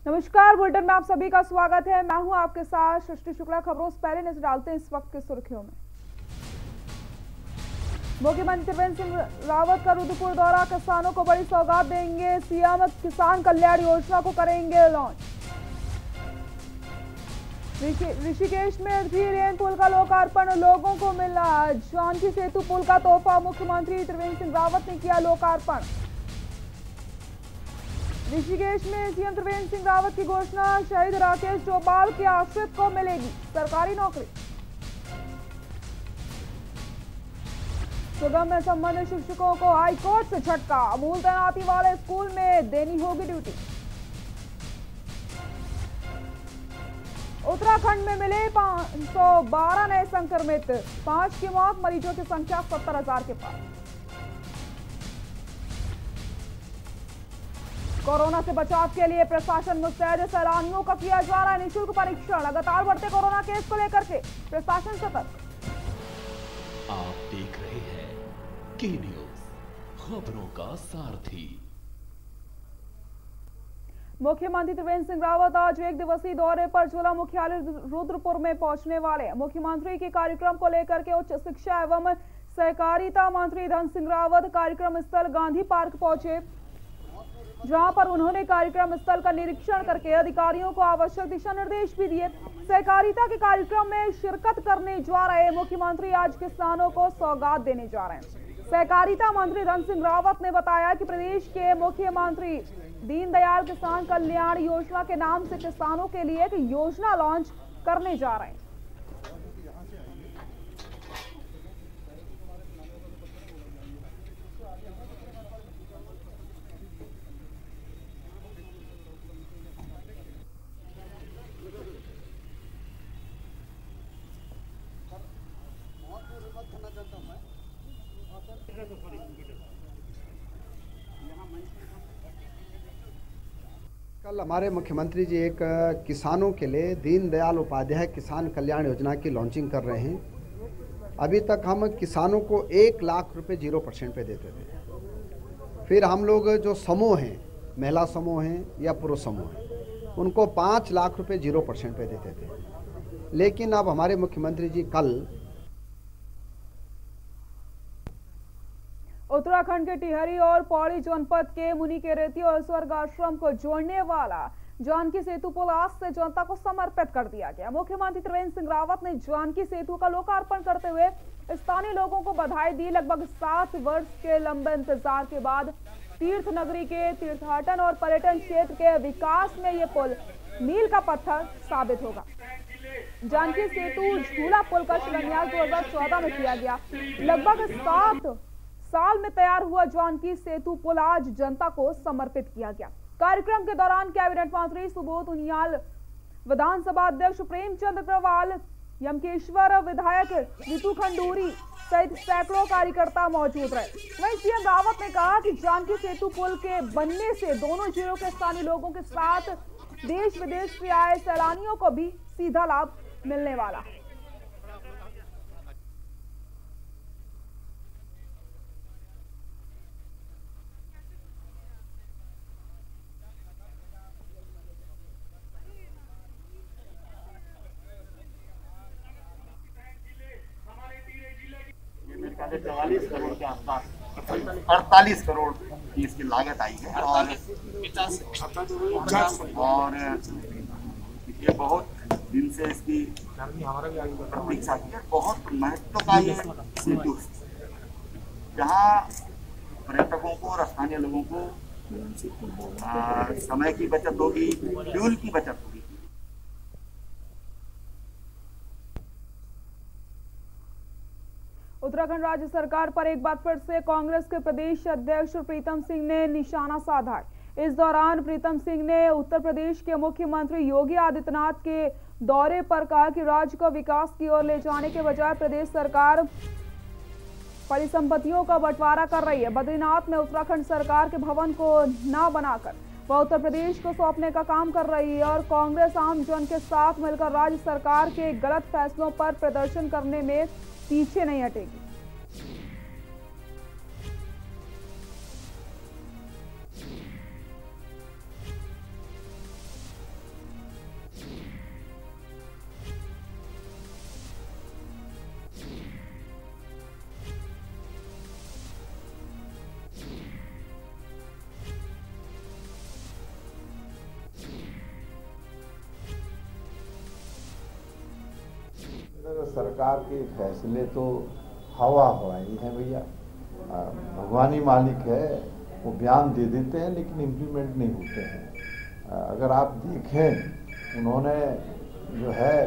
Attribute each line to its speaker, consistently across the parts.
Speaker 1: नमस्कार, बुलेटिन में आप सभी का स्वागत है। मैं हूं आपके साथ सृष्टि शुक्ला। खबरों से पहले नजर डालते हैं इस वक्त की सुर्खियों में। मुख्यमंत्री त्रिवेंद्र सिंह रावत का रुद्रपुर दौरा, किसानों को बड़ी सौगात देंगे। सीएम किसान कल्याण योजना को करेंगे लॉन्च। ऋषिकेश में भी रेन पुल का लोकार्पण, लोगों को मिला जानकी सेतु पुल का तोहफा। मुख्यमंत्री त्रिवेंद्र सिंह रावत ने किया लोकार्पण। ऋषिकेश में सीएम त्रिवेंद्र सिंह रावत की घोषणा, शहीद राकेश चौपाल के आश्रित को मिलेगी सरकारी नौकरी। सुगम्य संबंधित शिक्षकों को हाईकोर्ट से झटका, मूल तैनाती वाले स्कूल में देनी होगी ड्यूटी। उत्तराखंड में मिले 512 नए संक्रमित, 5 की मौत, मरीजों की संख्या 70,000 के पार। कोरोना से बचाव के लिए प्रशासन मुस्तैद, सैलानियों का किया जा रहा है निःशुल्क परीक्षण। लगातार बढ़ते कोरोना केस को लेकर के प्रशासन सतर्क।
Speaker 2: आप देख रहे हैं के न्यूज, खबरों का सारथी।
Speaker 1: मुख्यमंत्री त्रिवेंद्र सिंह रावत आज एक दिवसीय दौरे पर जिला मुख्यालय रुद्रपुर में पहुंचने वाले हैं। मुख्यमंत्री के कार्यक्रम को लेकर के उच्च शिक्षा एवं सहकारिता मंत्री धन सिंह रावत कार्यक्रम स्थल गांधी पार्क पहुंचे, जहां पर उन्होंने कार्यक्रम स्थल का निरीक्षण करके अधिकारियों को आवश्यक दिशा निर्देश भी दिए। सहकारिता के कार्यक्रम में शिरकत करने जा रहे मुख्यमंत्री आज किसानों को सौगात देने जा रहे हैं। सहकारिता मंत्री धन सिंह रावत ने बताया कि प्रदेश के मुख्यमंत्री दीनदयाल किसान कल्याण योजना के नाम से किसानों के लिए एक योजना लॉन्च करने जा रहे हैं।
Speaker 3: कल हमारे मुख्यमंत्री जी एक किसानों के लिए दीनदयाल उपाध्याय किसान कल्याण योजना की लॉन्चिंग कर रहे हैं। अभी तक हम किसानों को 1 लाख रुपए 0% पे देते थे। फिर हम लोग जो समूह हैं, महिला समूह हैं या पुरुष समूह हैं, उनको 5 लाख रुपए 0% पे देते थे। लेकिन अब हमारे मुख्यमंत्री जी कल
Speaker 1: उत्तराखंड के टिहरी और पौड़ी जनपद के मुनिकेरेती और स्वर्ग आश्रम को जोड़ने वाला जानकी सेतु पुल आज से जनता को समर्पित कर दिया गया। मुख्यमंत्री त्रिवेंद्र सिंह रावत ने जानकी सेतु का लोकार्पण करते हुए स्थानीय लोगों को बधाई दी। लगभग 7 वर्ष के लंबे इंतजार के बाद तीर्थ नगरी के तीर्थाटन और पर्यटन क्षेत्र के विकास में ये पुल मील का पत्थर साबित होगा। जानकी सेतु झूला पुल का शिलान्यास 2014 में किया गया। लगभग 7 साल में तैयार हुआ जानकी सेतु पुल आज जनता को समर्पित किया गया। कार्यक्रम के दौरान कैबिनेट मंत्री सुबोध उनियाल, विधानसभा अध्यक्ष प्रेमचंद अग्रवाल, यमकेश्वर विधायक रितु खंडूरी सहित सैकड़ों कार्यकर्ता मौजूद रहे। वहीं सीएम रावत ने कहा कि जानकी सेतु पुल के बनने से दोनों जिलों के स्थानीय लोगों के साथ देश विदेश से आए सैलानियों को भी सीधा लाभ मिलने वाला है।
Speaker 4: मेरे ख्याल से 44 करोड़ के आसपास, 48 करोड़ की इसकी लागत आई है। और ये बहुत दिन से इसकी प्रतीक्षा की है। बहुत महत्व का ये सेतु है, जहाँ पर्यटकों को और स्थानीय लोगों को समय की बचत होगी, फ्यूल की बचत होगी।
Speaker 1: उत्तराखंड राज्य सरकार पर एक बार फिर से कांग्रेस के प्रदेश अध्यक्ष प्रीतम सिंह ने निशाना साधा है। इस दौरान प्रीतम सिंह ने उत्तर प्रदेश के मुख्यमंत्री योगी आदित्यनाथ के दौरे पर कहा कि राज्य को विकास की ओर ले जाने के बजाय प्रदेश सरकार परिसंपत्तियों का बंटवारा कर रही है। बद्रीनाथ में उत्तराखंड सरकार के भवन को न बनाकर वह उत्तर प्रदेश को सौंपने का काम कर रही है और कांग्रेस आम जन के साथ मिलकर राज्य सरकार के गलत फैसलों पर प्रदर्शन करने में पीछे नहीं हटेगी।
Speaker 5: सरकार के फैसले तो हवा हवाई है भैया, भगवान ही मालिक है, वो बयान दे देते हैं लेकिन इम्प्लीमेंट नहीं होते हैं। अगर आप देखें उन्होंने जो है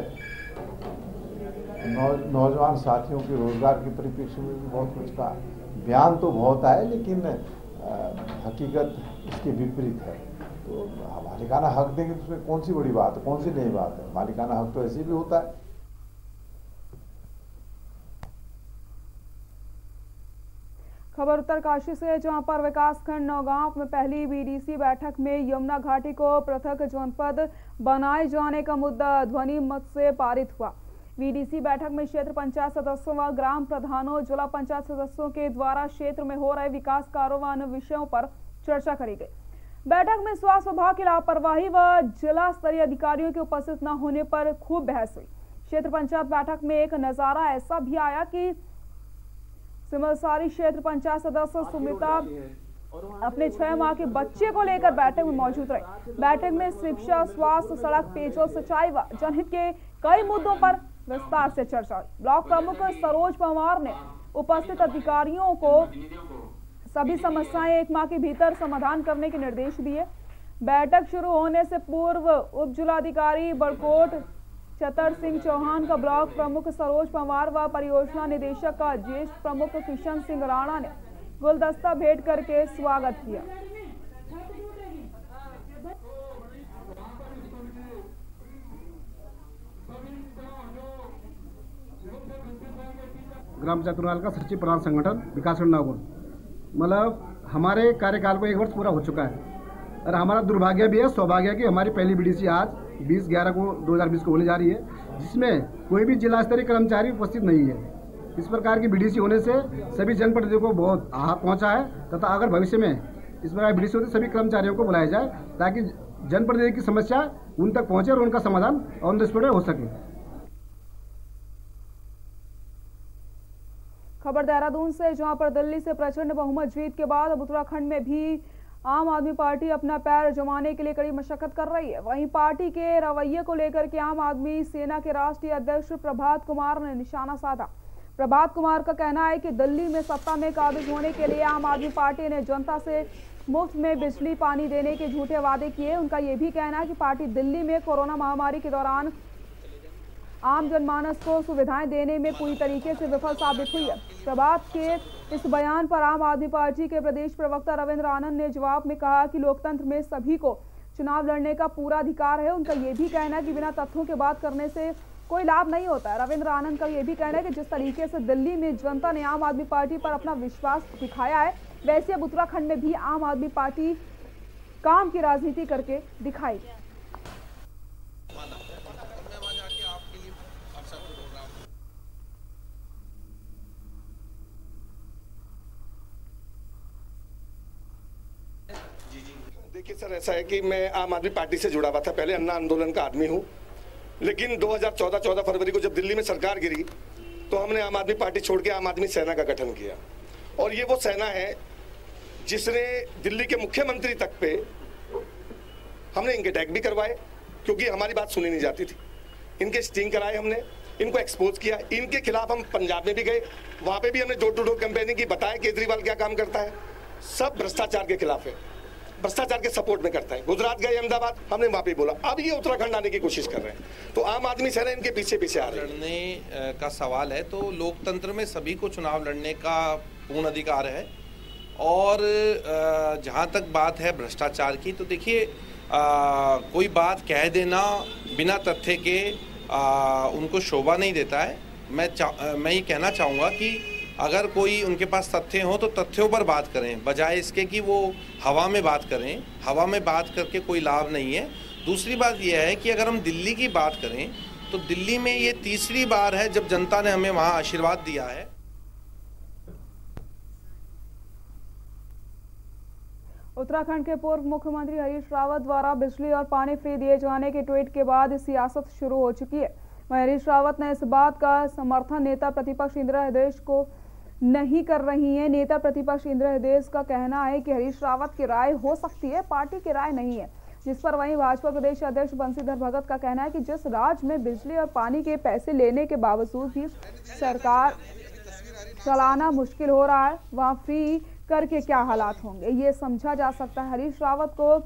Speaker 5: नौजवान साथियों के रोजगार के परिप्रेक्ष्य में भी बहुत कुछ कहा, बयान तो बहुत आए लेकिन हकीकत इसके विपरीत है। तो मालिकाना हक देंगे तो उसमें कौन सी बड़ी बात है, कौन सी नई बात है? मालिकाना हक तो ऐसे भी होता है।
Speaker 1: खबर उत्तरकाशी से, जहां पर विकासखंड नौगांव में पहली बीडीसी बैठक में यमुना घाटी को पृथक जनपद बनाए जाने का मुद्दा ध्वनि मत से पारित हुआ। बीडीसी बैठक में क्षेत्र पंचायत सदस्यों व ग्राम प्रधानों, जिला पंचायत सदस्यों के द्वारा क्षेत्र में हो रहे विकास कार्यों व अन्य विषयों पर चर्चा करी गई। बैठक में स्वास्थ्य विभाग की लापरवाही व जिला स्तरीय अधिकारियों के उपस्थित न होने पर खूब बहस हुई। क्षेत्र पंचायत बैठक में एक नजारा ऐसा भी आया कि सिमलसारी क्षेत्र पंचायत सदस्य सुमिता अपने 6 माह के बच्चे को लेकर बैठक में मौजूद रहे। बैठक में शिक्षा, स्वास्थ्य, सड़क, पेयजल, सिंचाई व जनहित के कई मुद्दों पर विस्तार से चर्चा हुई। ब्लॉक प्रमुख सरोज पंवार ने उपस्थित अधिकारियों को सभी समस्याएं 1 माह के भीतर समाधान करने के निर्देश दिए। बैठक शुरू होने से पूर्व उप जिलाधिकारी बड़कोट चतर सिंह चौहान का ब्लॉक प्रमुख सरोज पंवार व परियोजना निदेशक का ज्येष्ठ प्रमुख किशन सिंह राणा ने गुलदस्ता भेंट करके स्वागत किया।
Speaker 6: ग्राम पंचायत का सचिव प्रधान संगठन विकासखंड नागौर, मतलब हमारे कार्यकाल को 1 वर्ष पूरा हो चुका है और हमारा दुर्भाग्य भी है, सौभाग्य है कि हमारी पहली बीडीसी आज 20/11 को 2020 को होने जा रही है, जिसमें कोई भी जिला स्तरीय कर्मचारी उपस्थित नहीं है। इस प्रकार की बीडीसी होने से सभी जनप्रतिनिधियों को बहुत आहत पहुंचा है तथा अगर भविष्य में इस प्रकार बीडीसी होते सभी कर्मचारियों को बुलाया जाए ताकि जनप्रतिनिधि की समस्या उन तक पहुंचे और उनका समाधान ऑन द स्पॉट हो सके।
Speaker 1: खबर देहरादून से, जहां पर दिल्ली से प्रचंड बहुमत जीत के बाद अब उत्तराखंड में भी आम आदमी पार्टी अपना पैर जमाने के लिए कड़ी मशक्कत कर रही है। वहीं पार्टी के रवैये को लेकर के आम आदमी सेना के राष्ट्रीय अध्यक्ष प्रभात कुमार ने निशाना साधा। प्रभात कुमार का कहना है कि दिल्ली में सत्ता में काबिज होने के लिए आम आदमी पार्टी ने जनता से मुफ्त में बिजली पानी देने के झूठे वादे किए। उनका यह भी कहना है कि पार्टी दिल्ली में कोरोना महामारी के दौरान आम जनमानस को सुविधाएं देने में पूरी तरीके से विफल साबित हुई है। प्रभात के इस बयान पर आम आदमी पार्टी के प्रदेश प्रवक्ता रविंद्र आनंद ने जवाब में कहा कि लोकतंत्र में सभी को चुनाव लड़ने का पूरा अधिकार है। उनका यह भी कहना है कि बिना तथ्यों के बात करने से कोई लाभ नहीं होता है। रविंद्र आनंद का यह भी कहना है कि जिस तरीके से दिल्ली में जनता ने आम आदमी पार्टी पर अपना विश्वास दिखाया है, वैसे अब उत्तराखंड में भी आम आदमी पार्टी काम की राजनीति करके दिखाएगी।
Speaker 7: देखिए सर, ऐसा है कि मैं आम आदमी पार्टी से जुड़ा हुआ था, पहले अन्ना आंदोलन का आदमी हूँ, लेकिन 14 फरवरी को जब दिल्ली में सरकार गिरी तो हमने आम आदमी पार्टी छोड़ के आम आदमी सेना का गठन किया। और ये वो सेना है जिसने दिल्ली के मुख्यमंत्री तक पे हमने इनके टैग भी करवाए क्योंकि हमारी बात सुनी नहीं जाती थी। इनके स्टिंग कराए हमने, इनको एक्सपोज किया। इनके खिलाफ हम पंजाब में भी गए, वहां पे भी हमने डोर टू डोर कैंपेनिंग की, बताया केजरीवाल क्या काम करता है। सब भ्रष्टाचार के खिलाफ है, भ्रष्टाचार के सपोर्ट में करता है। गुजरात गए, अहमदाबाद, हमने वहां पे बोला। अब ये उत्तराखंड आने की कोशिश कर रहे हैं, तो आम आदमी सेना इनके पीछे पीछे आ रही है।
Speaker 8: लड़ने का सवाल है तो लोकतंत्र में सभी को चुनाव लड़ने का पूर्ण अधिकार है। और जहां तक बात है भ्रष्टाचार की, तो देखिए कोई बात कह देना बिना तथ्य के उनको शोभा नहीं देता है। मैं ये कहना चाहूँगा कि अगर कोई उनके पास तथ्य हो तो तथ्यों पर बात करें, बजाय इसके कि वो हवा में बात करें। हवा में बात करके कोई लाभ नहीं है। दूसरी बात यह है कि अगर हम दिल्ली की बात करें तो दिल्ली में ये तीसरी बार है जब जनता ने हमें वहाँ आशीर्वाद दिया है।
Speaker 1: उत्तराखंड के पूर्व मुख्यमंत्री हरीश रावत द्वारा बिजली और पानी फ्री दिए जाने के ट्वीट के बाद सियासत शुरू हो चुकी है। वहीं हरीश रावत ने इस बात का समर्थन नेता प्रतिपक्ष इंदिरा हृदयेश को नहीं कर रही है। नेता प्रतिपक्ष इंदिरा हृदयेश का कहना है कि हरीश रावत की राय हो सकती है, पार्टी की राय नहीं है। जिस पर वहीं भाजपा प्रदेश अध्यक्ष बंशीधर भगत का कहना है कि जिस राज्य में बिजली और पानी के पैसे लेने के बावजूद भी सरकार चलाना मुश्किल हो रहा है, वहां फ्री करके क्या हालात होंगे ये समझा जा सकता है। हरीश रावत को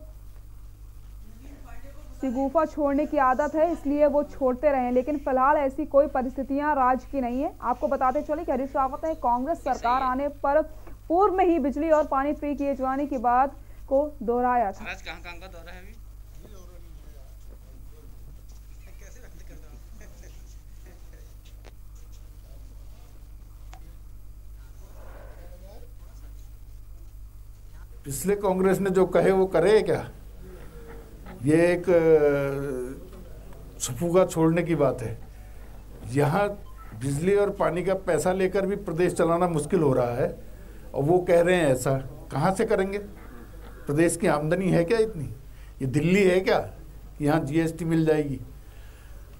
Speaker 1: सिगुफा छोड़ने की आदत है, इसलिए वो छोड़ते रहे, लेकिन फिलहाल ऐसी कोई परिस्थितियां राज्य की नहीं है। आपको बताते चले कि हरीश रावत ने कांग्रेस सरकार आने पर पूर्व में ही बिजली और पानी फ्री किए जाने की बात को दोहराया था।
Speaker 9: कहां का दौरा है अभी?
Speaker 5: पिछले कांग्रेस ने जो कहे वो करे क्या? ये एक सफुगा छोड़ने की बात है। यहाँ बिजली और पानी का पैसा लेकर भी प्रदेश चलाना मुश्किल हो रहा है और वो कह रहे हैं ऐसा। कहाँ से करेंगे? प्रदेश की आमदनी है क्या इतनी? ये दिल्ली है क्या यहाँ जीएसटी मिल जाएगी?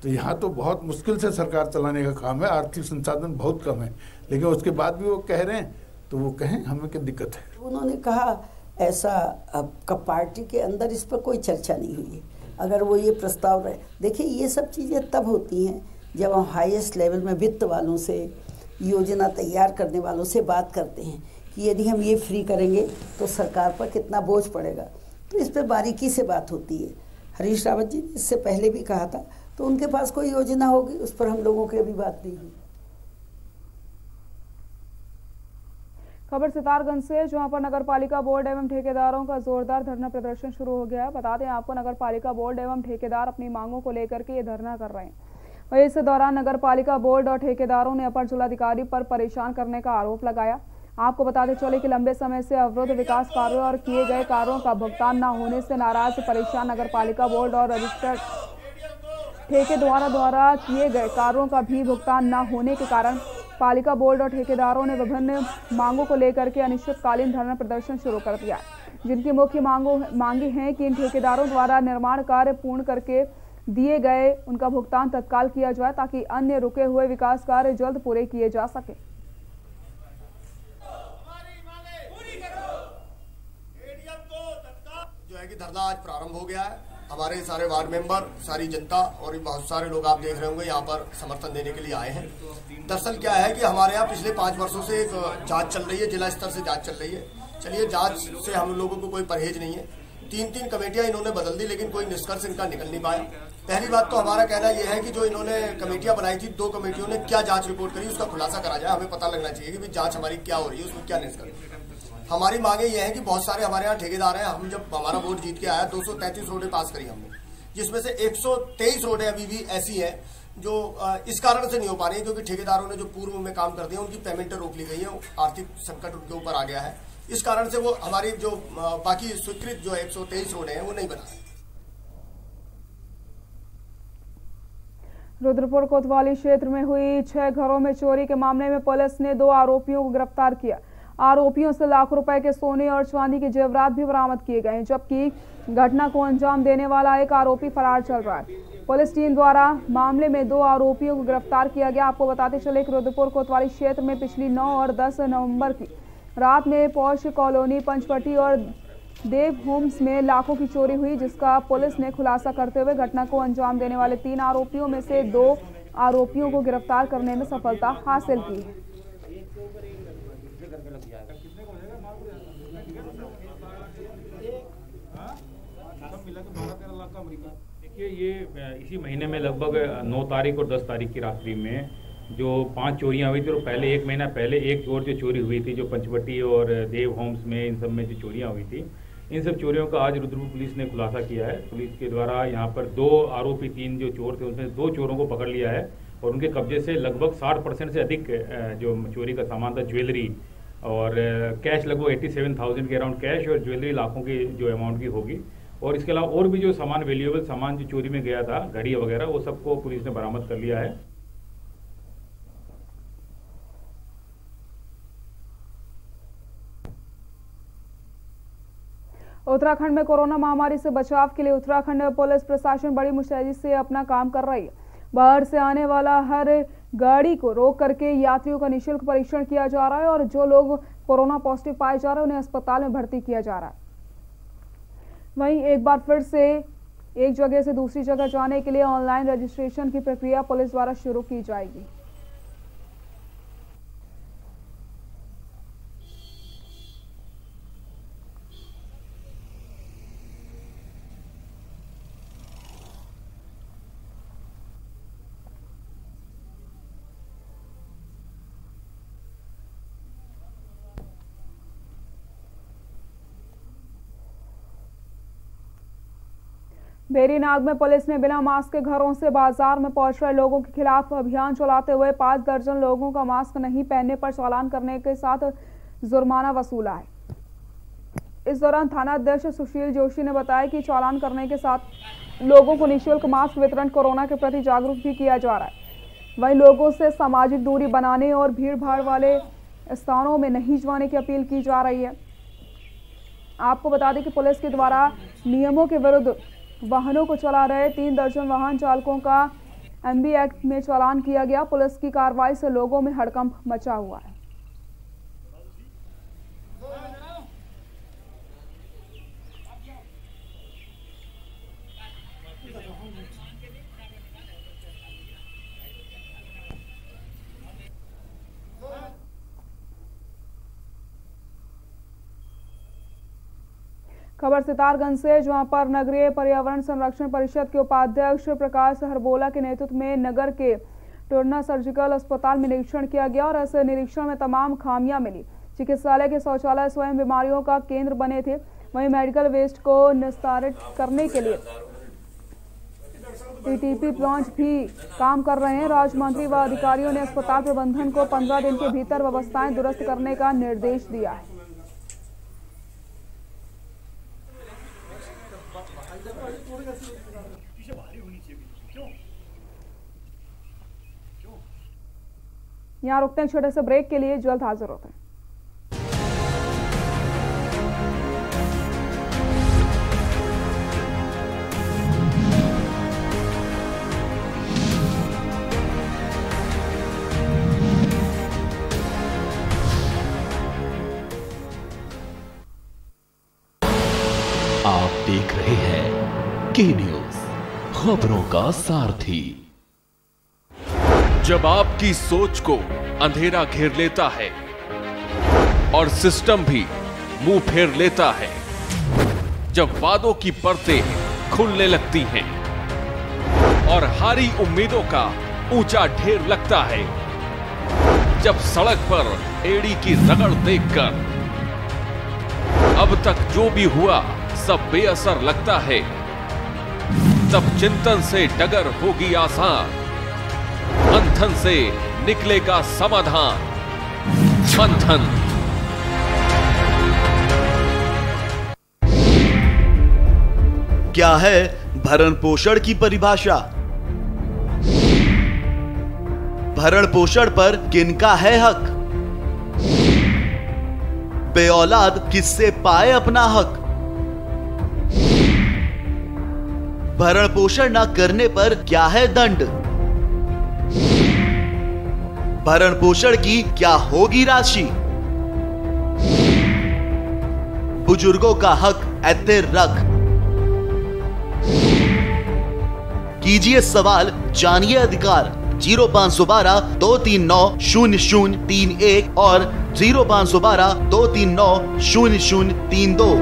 Speaker 5: तो यहाँ तो बहुत मुश्किल से सरकार चलाने का काम है, आर्थिक संसाधन बहुत कम है, लेकिन उसके बाद भी वो कह रहे हैं तो वो कहें, हमें क्या दिक्कत है?
Speaker 10: उन्होंने कहा ऐसा अब पार्टी के अंदर इस पर कोई चर्चा नहीं हुई है। अगर वो ये प्रस्ताव रहे, देखिए ये सब चीज़ें तब होती हैं जब हम हाईएस्ट लेवल में वित्त वालों से, योजना तैयार करने वालों से बात करते हैं कि यदि हम ये फ्री करेंगे तो सरकार पर कितना बोझ पड़ेगा, तो इस पर बारीकी से बात होती है। हरीश रावत जी ने इससे पहले भी कहा था, तो उनके पास कोई योजना होगी, उस पर हम लोगों की अभी बात नहीं हुई।
Speaker 1: खबर सितारगंज से, जहां पर नगरपालिका बोर्ड एवं ठेकेदारों का जोरदार धरना प्रदर्शन शुरू हो गया है। बता दें आपको, नगरपालिका बोर्ड एवं ठेकेदार अपनी मांगों को लेकर के ये धरना कर रहे हैं। वहीं इस दौरान नगरपालिका बोर्ड और ठेकेदारों ने अपर जिलाधिकारी पर परेशान करने का आरोप लगाया। आपको बताते चले कि लंबे समय से अवरुद्ध विकास कार्यों और किए गए कार्यों का भुगतान न होने से नाराज परेशान नगरपालिका बोर्ड और रजिस्टर्ड ठेके द्वारा किए गए कार्यों का भी भुगतान न होने के कारण पालिका बोर्ड और ठेकेदारों ने विभिन्न मांगों को लेकर के अनिश्चितकालीन धरना प्रदर्शन शुरू कर दिया, जिनकी मुख्य मांगे हैं कि इन ठेकेदारों द्वारा निर्माण कार्य पूर्ण करके दिए गए उनका भुगतान तत्काल किया जाए, ताकि अन्य रुके हुए विकास कार्य जल्द पूरे किए जा सके।
Speaker 11: जो है कि धरना आज प्रारंभ हो गया है। हमारे सारे वार्ड मेंबर, सारी जनता और बहुत सारे लोग आप देख रहे होंगे यहाँ पर समर्थन देने के लिए आए हैं। दरअसल क्या है कि हमारे यहाँ पिछले 5 वर्षों से एक जांच चल रही है, जिला स्तर से जांच चल रही है। चलिए, जांच से हम लोगों को कोई परहेज नहीं है। 3 कमेटियां इन्होंने बदल दी, लेकिन कोई निष्कर्ष इनका निकल नहीं पाया। पहली बात तो हमारा कहना यह है कि जो इन्होंने कमेटियां बनाई थी, 2 कमेटियों ने क्या जांच रिपोर्ट करी उसका खुलासा करा जाए। हमें पता लगना चाहिए कि जांच हमारी क्या हो रही है, उसमें क्या निष्कर्ष। हमारी मांगे ये है कि बहुत सारे हमारे यहाँ ठेकेदार हैं। हम जब हमारा वोट जीत के आया 233 रोडें पास करी हमने, जिसमें से 123 रोडें अभी भी ऐसी हैं जो इस कारण से नहीं हो पा रही है क्योंकि ठेकेदारों ने जो पूर्व में काम कर दिया उनकी पेमेंटें रोक ली गई है। आर्थिक संकट उनके ऊपर आ गया है, इस कारण से वो हमारी जो बाकी स्वीकृत जो 123 रोडें हैं वो नहीं बना है।
Speaker 1: रुद्रपुर कोतवाली क्षेत्र में हुई 6 घरों में चोरी के मामले में पुलिस ने 2 आरोपियों को गिरफ्तार किया। आरोपियों से लाखों रुपए के सोने और चांदी के जेवरात भी बरामद किए गए हैं, जबकि घटना को अंजाम देने वाला एक आरोपी फरार चल रहा है। पुलिस टीम द्वारा मामले में 2 आरोपियों को गिरफ्तार किया गया। आपको बताते चले कि रुद्रपुर कोतवाली क्षेत्र में पिछली 9 और 10 नवंबर की रात में पौष कॉलोनी, पंचवटी और देव होम्स में लाखों की चोरी हुई, जिसका पुलिस ने खुलासा करते हुए घटना को अंजाम देने वाले 3 आरोपियों में से 2 आरोपियों को गिरफ्तार करने में सफलता हासिल की है।
Speaker 12: देखिए, ये इसी महीने में लगभग 9 तारीख और 10 तारीख की रात्रि में जो 5 चोरियां हुई थी, और पहले 1 महीना पहले एक चोर जो चोरी हुई थी, जो पंचवटी और देव होम्स में, इन सब में जो चोरियां हुई थी, इन सब चोरियों का आज रुद्रपुर पुलिस ने खुलासा किया है। पुलिस के द्वारा यहाँ पर 2 आरोपी, 3 जो चोर थे, उसमें 2 चोरों को पकड़ लिया है और उनके कब्जे से लगभग 60% से अधिक जो चोरी का सामान था, ज्वेलरी और कैश, लगभग 87,000 के अराउंड कैश और ज्वेलरी लाखों की जो अमाउंट की होगी। और इसके अलावा और भी जो सामान, वैल्यूएबल सामान जो चोरी में गया था, घड़ी वगैरह, वो सबको पुलिस ने बरामद कर लिया है।
Speaker 1: उत्तराखंड में कोरोना महामारी से बचाव के लिए उत्तराखंड पुलिस प्रशासन बड़ी मुस्तैदी से अपना काम कर रही है। बाहर से आने वाला हर गाड़ी को रोक करके यात्रियों का निःशुल्क परीक्षण किया जा रहा है और जो लोग कोरोना पॉजिटिव पाए जा रहे हैं उन्हें अस्पताल में भर्ती किया जा रहा है। वहीं एक बार फिर से एक जगह से दूसरी जगह जाने के लिए ऑनलाइन रजिस्ट्रेशन की प्रक्रिया पुलिस द्वारा शुरू की जाएगी। बेरीनाग में पुलिस ने बिना मास्क के घरों से बाजार में पहुंच रहे लोगों के खिलाफ अभियान चलाते हुए 5 दर्जन लोगों का मास्क नहीं पहनने पर चालान करने के साथ जुर्माना वसूला है। इस दौरान थाना अध्यक्ष सुशील जोशी ने बताया कि चालान करने के साथ लोगों को निःशुल्क मास्क वितरण कोरोना के प्रति जागरूक भी किया जा रहा है। वहीं लोगों से सामाजिक दूरी बनाने और भीड़ भाड़ वाले स्थानों में नहीं जाने की अपील की जा रही है। आपको बता दें कि पुलिस के द्वारा नियमों के विरुद्ध वाहनों को चला रहे 3 दर्जन वाहन चालकों का एमबी एक्ट में चालान किया गया। पुलिस की कार्रवाई से लोगों में हड़कंप मचा हुआ है। खबर सितारगंज से, जहां पर नगरीय पर्यावरण संरक्षण परिषद के उपाध्यक्ष प्रकाश हरबोला के नेतृत्व में नगर के टुरना सर्जिकल अस्पताल में निरीक्षण किया गया और इस निरीक्षण में तमाम खामियां मिली। चिकित्सालय के शौचालय स्वयं बीमारियों का केंद्र बने थे। वहीं मेडिकल वेस्ट को निस्तारित करने के लिए टीटीपी प्लांट भी काम कर रहे हैं। राज्य मंत्री व अधिकारियों ने अस्पताल प्रबंधन को 15 दिन के भीतर व्यवस्थाएं दुरुस्त करने का निर्देश दिया है। यहाँ रुकते हैं छोटे से ब्रेक के लिए, जल्द हाजिर होते हैं।
Speaker 2: आप देख रहे हैं के न्यूज, खबरों का सारथी। जब आपकी सोच को अंधेरा घेर लेता है और सिस्टम भी मुंह फेर लेता है, जब वादों की परतें खुलने लगती हैं और हारी उम्मीदों का ऊंचा ढेर लगता है, जब सड़क पर एड़ी की रगड़ देखकर अब तक जो भी हुआ सब बेअसर लगता है, तब चिंतन से डगर होगी आसान, मंथन से निकलेगा समाधान। मंथन।
Speaker 9: क्या है भरण पोषण की परिभाषा? भरण पोषण पर किनका है हक? बेऔलाद किससे पाए अपना हक? भरण पोषण न करने पर क्या है दंड? भरण पोषण की क्या होगी राशि? बुजुर्गों का हक ऐते रख। कीजिए सवाल, जानिए अधिकार। 0512 239 0031 और 0512 239 0032।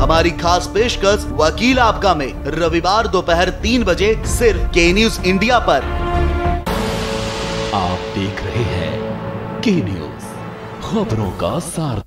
Speaker 9: हमारी खास पेशकश वकील आपका में रविवार दोपहर 3 बजे सिर्फ के न्यूज इंडिया पर।
Speaker 2: आप देख रहे हैं के न्यूज, खबरों का सार।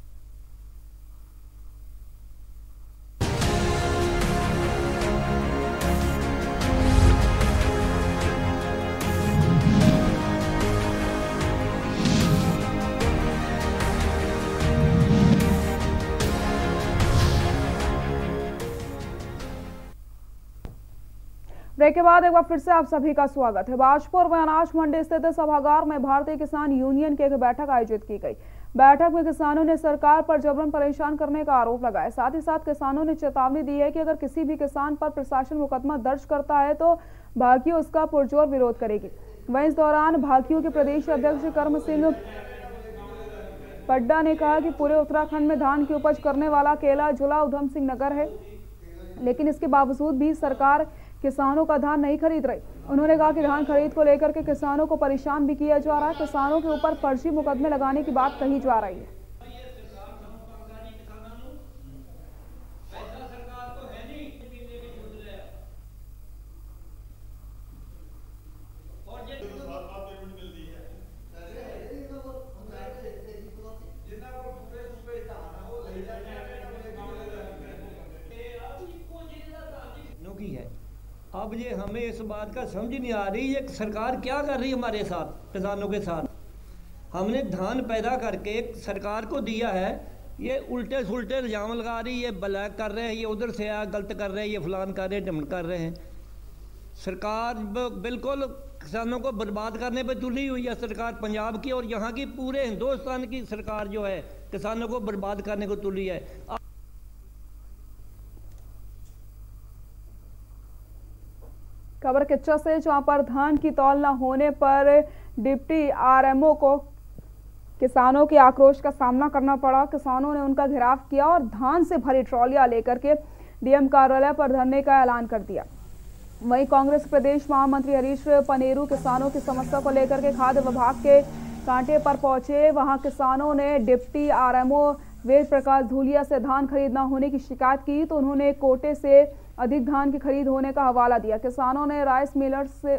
Speaker 1: ब्रेक के बाद एक बार फिर से आप सभी का स्वागत है। बाजपुर में अनाज मंडी स्थित सभागार में भारतीय किसान यूनियन की एक बैठक आयोजित की गई। बैठक में किसानों ने सरकार पर जबरन परेशान करने का आरोप लगाया। साथ ही साथ किसानों ने चेतावनी दी है कि अगर किसी भी किसान पर प्रशासन मुकदमा दर्ज करता है तो भाकियू उसका पुरजोर विरोध करेगी। वहीं इस दौरान भाकियू के प्रदेश अध्यक्ष कर्म सिंह पड्डा ने कहा कि पूरे उत्तराखंड में धान की उपज करने वाला अकेला जिला उधम सिंह नगर है, लेकिन इसके बावजूद भी सरकार किसानों का धान नहीं खरीद रही। उन्होंने कहा कि धान खरीद को लेकर के किसानों को परेशान भी किया जा रहा है। किसानों के ऊपर फर्जी मुकदमे लगाने की बात कही जा रही है।
Speaker 13: अब ये हमें इस बात का समझ नहीं आ रही ये सरकार क्या कर रही है हमारे साथ, किसानों के साथ। हमने धान पैदा करके सरकार को दिया है, ये उल्टे सुल्टे इल्जाम लगा रही है, ये ब्लैक कर रहे हैं, ये उधर से आया गलत कर रहे हैं, ये फलान कर रहे हैं, ढमन कर रहे हैं। सरकार बिल्कुल किसानों को बर्बाद करने पर तुली हुई है सरकार पंजाब की, और यहाँ की पूरे हिंदुस्तान की सरकार जो है किसानों को बर्बाद करने को तुली है।
Speaker 1: खबर किच्चा से, जहां पर धान की तौल न होने पर डिप्टी आरएमओ को किसानों के आक्रोश का सामना करना पड़ा। किसानों ने उनका घेराव किया और धान से भरी ट्रॉलियां लेकर के डीएम कार्यालय पर धरने का ऐलान कर दिया। वहीं कांग्रेस प्रदेश महामंत्री हरीश पनेरू किसानों की समस्या को लेकर के खाद्य विभाग के कांटे पर पहुंचे। वहां किसानों ने डिप्टी आरएमओ वेद प्रकाश धूलिया से धान खरीद न होने की शिकायत की, तो उन्होंने कोटे से अधिक धान की खरीद होने का हवाला दिया। किसानों ने राइस मिलर्स से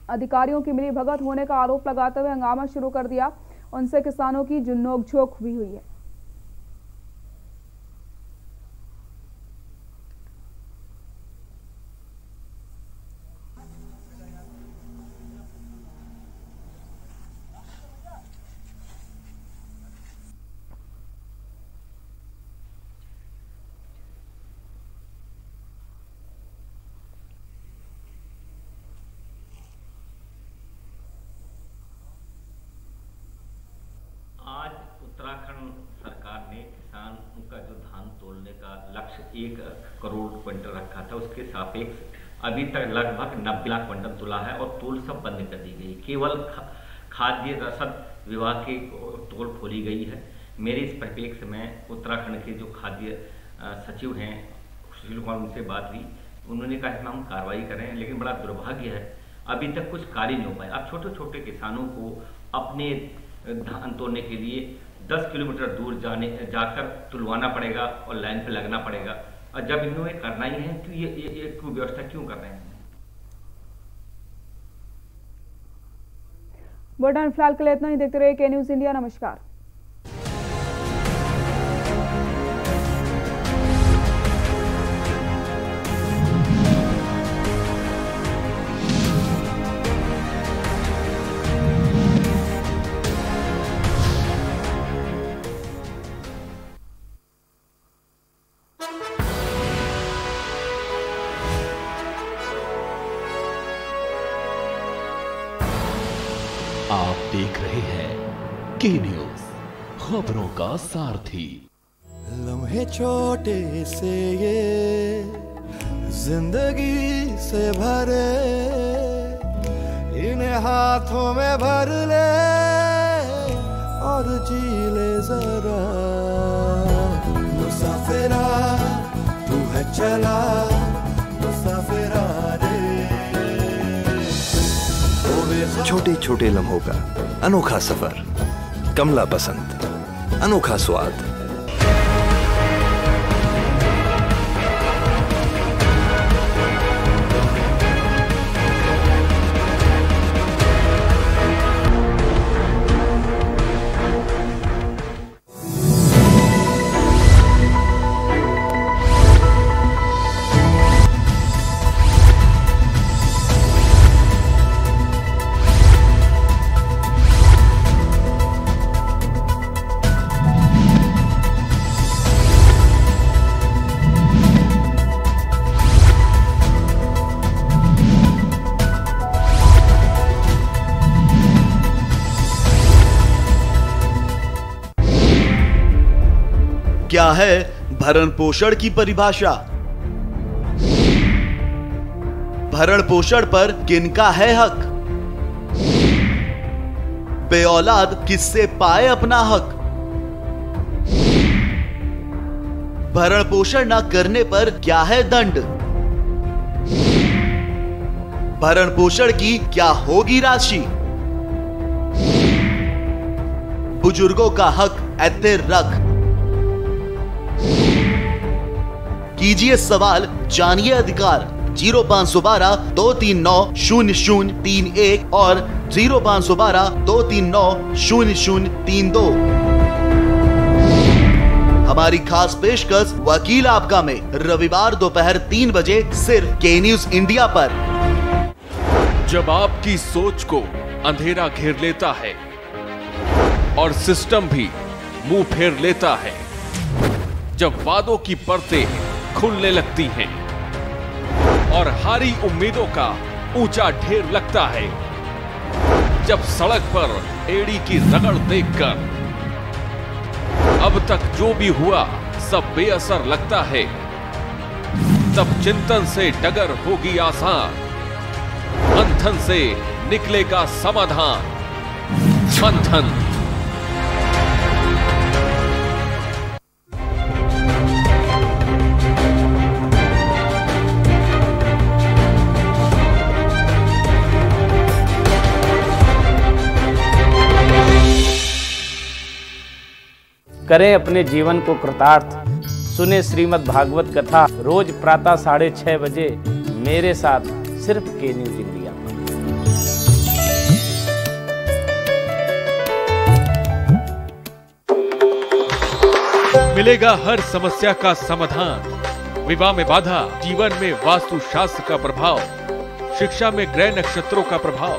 Speaker 1: अधिकारियों की मिलीभगत होने का आरोप लगाते हुए हंगामा शुरू कर दिया। उनसे किसानों की नोकझोंक भी हुई है।
Speaker 14: उत्तराखंड सरकार ने किसानों का जो धान तोलने का लक्ष्य 1 करोड़ क्विंटल रखा था, उसके सापेक्ष अभी तक लगभग 90 लाख क्विंटल तुला है और तोल सब बंद कर दी गई। केवल खाद्य रसद विभाग की तोल खोली गई है। मेरे इस परिप्रेक्ष्य में उत्तराखंड के जो खाद्य सचिव हैं सुशील कुमार, उनसे बात हुई, उन्होंने कहा कि हम कार्रवाई करें, लेकिन बड़ा दुर्भाग्य है अभी तक कुछ कार्य नहीं हो पाए। अब छोटे छोटे किसानों को अपने धान तोड़ने के लिए 10 किलोमीटर दूर जाकर तुलवाना पड़ेगा और लाइन पे लगना पड़ेगा, और जब इन्होंने करना ही है तो ये व्यवस्था क्यों कर रहे हैं?
Speaker 1: बुलेटिन फिलहाल के लिए इतना ही। देखते रहिए के न्यूज़ इंडिया। नमस्कार।
Speaker 2: आप देख रहे हैं के न्यूज़, खबरों का सारथी।
Speaker 15: लम्हे छोटे से ये जिंदगी से भरे, इन्हें हाथों में भर ले और जी ले जरा। मुसाफिरा तू है चला, मुसाफिरा रे।
Speaker 16: छोटे छोटे लम्हों का अनोखा सफर, कमला पसंद, अनोखा स्वाद।
Speaker 9: क्या है भरण पोषण की परिभाषा? भरण पोषण पर किनका है हक? बेऔलाद किससे पाए अपना हक? भरण पोषण न करने पर क्या है दंड? भरण पोषण की क्या होगी राशि? बुजुर्गों का हक ऐते रख। कीजिए सवाल, जानिए अधिकार। 0512-239-0031 और 0512-239-0032। हमारी खास पेशकश वकील आपका में रविवार दोपहर 3 बजे सिर्फ के न्यूज इंडिया पर।
Speaker 2: जब आपकी सोच को अंधेरा घेर लेता है और सिस्टम भी मुंह फेर लेता है, जब वादों की परतें खुलने लगती हैं और हारी उम्मीदों का ऊंचा ढेर लगता है, जब सड़क पर एड़ी की रगड़ देखकर अब तक जो भी हुआ सब बेअसर लगता है, तब चिंतन से डगर होगी आसान, मंथन से निकलेगा समाधान। मंथन।
Speaker 17: करें अपने जीवन को कृतार्थ। सुने श्रीमद् भागवत कथा रोज प्रातः 6:30 बजे मेरे साथ सिर्फ के न्यूज इंडिया।
Speaker 2: मिलेगा हर समस्या का समाधान। विवाह में बाधा, जीवन में वास्तु शास्त्र का प्रभाव, शिक्षा में ग्रह नक्षत्रों का प्रभाव,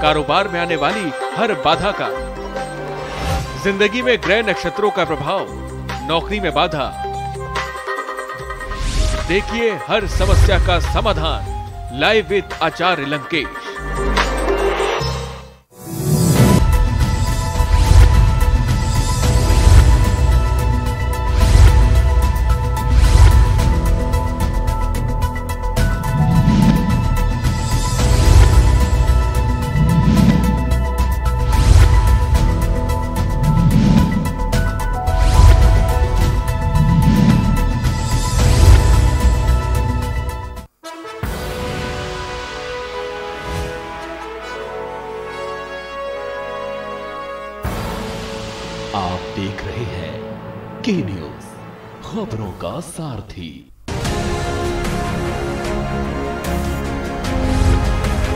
Speaker 2: कारोबार में आने वाली हर बाधा का, जिंदगी में ग्रह नक्षत्रों का प्रभाव, नौकरी में बाधा। देखिए हर समस्या का समाधान लाइव विद आचार्य लंकेश।
Speaker 18: आप देख रहे हैं के न्यूज, खबरों का सारथी।